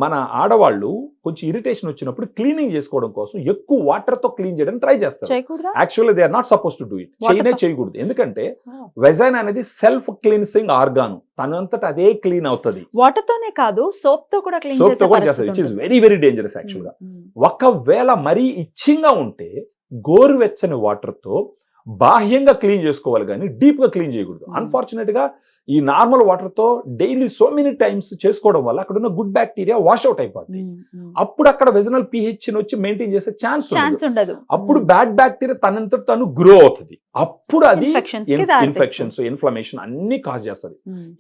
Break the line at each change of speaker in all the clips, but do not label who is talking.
మన ఆడవాళ్ళు కొంచెం ఇరిటేషన్ వచ్చినప్పుడు క్లీనింగ్ చేసుకోవడం కోసం ఎక్కువ వాటర్ తో క్లీన్ చేయడానికి ట్రై చేస్తారు.
చేయకూడదా?
Actually they are not suppose to do it. చేయకూడదు. ఎందుకంటే వెజైన్ అనేది సెల్ఫ్ క్లీన్సింగ్ ఆర్గాన్, తనంతట అదే క్లీన్ అవుతుంది.
వాటర్ తోనే కాదు, సోప్ తో కూడా క్లీన్
సోప్ తో కూడా చేస్తారు, which is very very dangerous actual గా. ఒకవేళ మరీ ఇచ్చింగ్ గా ఉంటే గోరువెచ్చని వాటర్ తో బాహ్యంగా క్లీన్ చేసుకోవాలి కానీ డీప్ గా క్లీన్ చేయకూడదు. అన్ఫార్చునేట్ గా ఈ నార్మల్ వాటర్ తో డైలీ సో మెనీ టైమ్స్ చేసుకోవడం వల్ల అక్కడ ఉన్న గుడ్ బ్యాక్టీరియా వాష్ అవుట్ అయిపోతుంది. అప్పుడు అక్కడ వెజనల్ pH వచ్చి మెయింటైన్ చేసే ఛాన్స్ ఉండదు. అప్పుడు బ్యాడ్ బ్యాక్టీరియా తనంత తను గ్రో అవుతుంది. అప్పుడు అది ఇన్ఫెక్షన్స్, ఇన్ఫ్లమేషన్ అన్ని కాజ్ చేస్తుంది.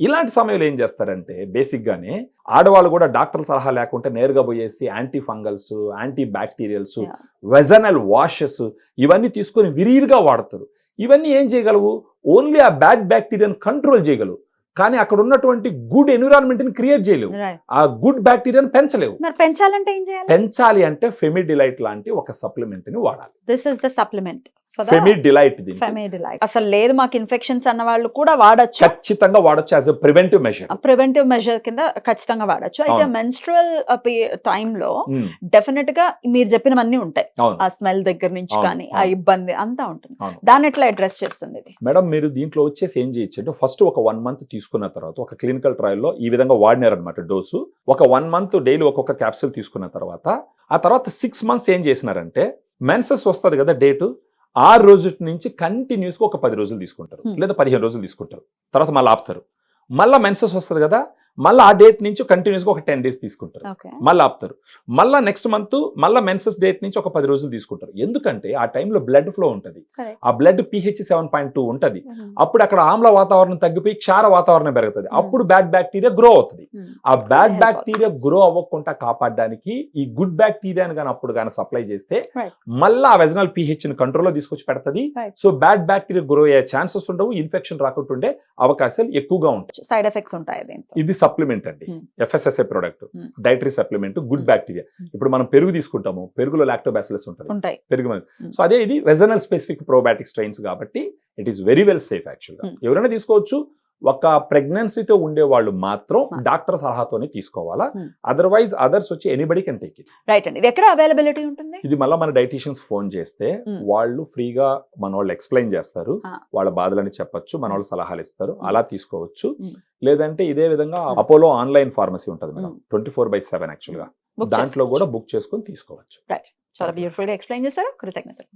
ఇలాంటి సమయంలో ఏం చేస్తారంటే బేసిక్ గానే ఆడవాళ్ళు కూడా డాక్టర్ సలహా లేకుంటే నేరుగా పోయేసి anti fungals, anti bacterials, vaginal washes ఇవన్నీ తీసుకొని విరివిగా వాడతారు. ఇవన్నీ ఏం చేయగలవు? ఓన్లీ ఆ బ్యాడ్ బ్యాక్టీరియాని కంట్రోల్ చేయగలవు, కానీ అక్కడ ఉన్నటువంటి గుడ్ ఎన్విరాన్మెంట్ ని క్రియేట్ చేయలేవు. ఆ గుడ్ బ్యాక్టీరియాని పెంచలేవు.
పెంచాలంటే ఏం చేయాలి?
పెంచాలి అంటే ఫెమిడిలైట్ లాంటి ఒక సప్లిమెంట్ ని వాడాలి.
This is the supplement.
ఫెమిడిలైట్.
అసలు లేదు మాకు ఇన్ఫెక్షన్స్ అన్న వాళ్ళు కూడా వాడచ్చు,
ఖచ్చితంగా వాడచ్చు. As a preventive measure,
preventive measure కింద ఖచ్చితంగా వాడచ్చు. అయితే మెన్స్ట్రువల్ టైంలో డెఫినెట్ గా మీరు చెప్పినవన్నీ ఉంటాయి. ఆ స్మెల్ దగ్గర నుంచి కానీ ఆ ఇబ్బంది అంతా ఉంటుంది. దాన్ని ఎట్లా అడ్రస్ చేస్తుంది
మేడం? మీరు దీంట్లో వచ్చేసి ఏం చేయొచ్చు అంటే ఫస్ట్ ఒక 1 month తీసుకున్న తర్వాత ఒక క్లినికల్ ట్రయల్ లో ఈ విధంగా వాడినారనమాట డోసు. ఒక 1 month డైలీ ఒక్కొక్క క్యాప్సూల్ తీసుకున్న తర్వాత ఆ తర్వాత 6 months ఏం చేసినారంటే మెన్సెస్ వస్తుంది కదా డేటు, 6 రోజుల నుంచి కంటిన్యూస్గా ఒక 10 రోజులు తీసుకుంటారు, లేదా 15 రోజులు తీసుకుంటారు. తర్వాత మళ్ళీ ఆపుతారు. మళ్ళీ మెన్సెస్ వస్తుంది కదా, మళ్ళీ ఆ డేట్ నుంచి కంటిన్యూస్గా ఒక 10 days తీసుకుంటారు, మళ్ళీ ఆపుతారు. మళ్ళీ నెక్స్ట్ మంత్ మళ్ళీ మెన్సెస్ డేట్ నుంచి ఒక 10 రోజులు తీసుకుంటారు. ఎందుకంటే ఆ టైంలో బ్లడ్ ఫ్లో ఉంటుంది, ఆ బ్లడ్ pH 7.2 ఉంటుంది. అప్పుడు అక్కడ ఆమ్ల వాతావరణం తగ్గిపోయి క్షార వాతావరణం పెరుగుతుంది. అప్పుడు బ్యాడ్ బ్యాక్టీరియా గ్రో అవుతుంది. ఆ బ్యాడ్ బ్యాక్టీరియా గ్రో అవ్వకుండా కాపాడడానికి ఈ గుడ్ బ్యాక్టీరియాని కానీ అప్పుడు కానీ సప్లై చేస్తే మళ్ళీ ఆ వెజనల్ pH ని కంట్రోల్లో తీసుకొచ్చి పెడుతుంది. సో బ్యాడ్ బ్యాక్టీరియా గ్రో అయ్యే ఛాన్సెస్ ఉండవు, ఇన్ఫెక్షన్ రాకుండా ఉండే అవకాశాలు ఎక్కువగా ఉంటాయి.
సైడ్ ఎఫెక్ట్స్ ఉంటాయి.
ఇది సప్లిమెంట్ అండి, FSSA product, dietary supplement, good bacteria. ఇప్పుడు మనం పెరుగు తీసుకుంటాము, పెరుగులో లాక్టోబాసిల్లస్ ఉంటుంది పెరుగు. సో అదే ఇది వెజనల్ స్పెసిఫిక్ ప్రోబయాటిక్ స్ట్రెయిన్స్ కాబట్టి it is very well safe actual గా. ఎవరైనా తీసుకోవచ్చు. ఒక ప్రెగ్నెన్సీతో ఉండే వాళ్ళు మాత్రం డాక్టర్ సలహాతోనే తీసుకోవాలా, అదర్వైజ్ అదర్స్ వచ్చి anybody can take it.
Right అండి. ఇది ఎక్కడ అవైలబిలిటీ ఉంటుంది?
ఇది మళ్ళీ మన డైటీషియన్స్ ఫోన్ చేస్తే వాళ్ళు ఫ్రీగా మన వాళ్ళు ఎక్స్ప్లెయిన్ చేస్తారు, వాళ్ళ బాధలని చెప్పొచ్చు, మన వాళ్ళు సలహాలు ఇస్తారు, అలా తీసుకోవచ్చు. లేదంటే ఇదే విధంగా అపోలో ఆన్లైన్ ఫార్మసీ ఉంటుంది మేడం, 24/7 యాక్చువల్ గా, దాంట్లో కూడా బుక్ చేసుకొని తీసుకోవచ్చు.
చాలా బ్యూటిఫుల్ గా ఎక్స్ప్లెయిన్ చేశారు. కృతజ్ఞతలు.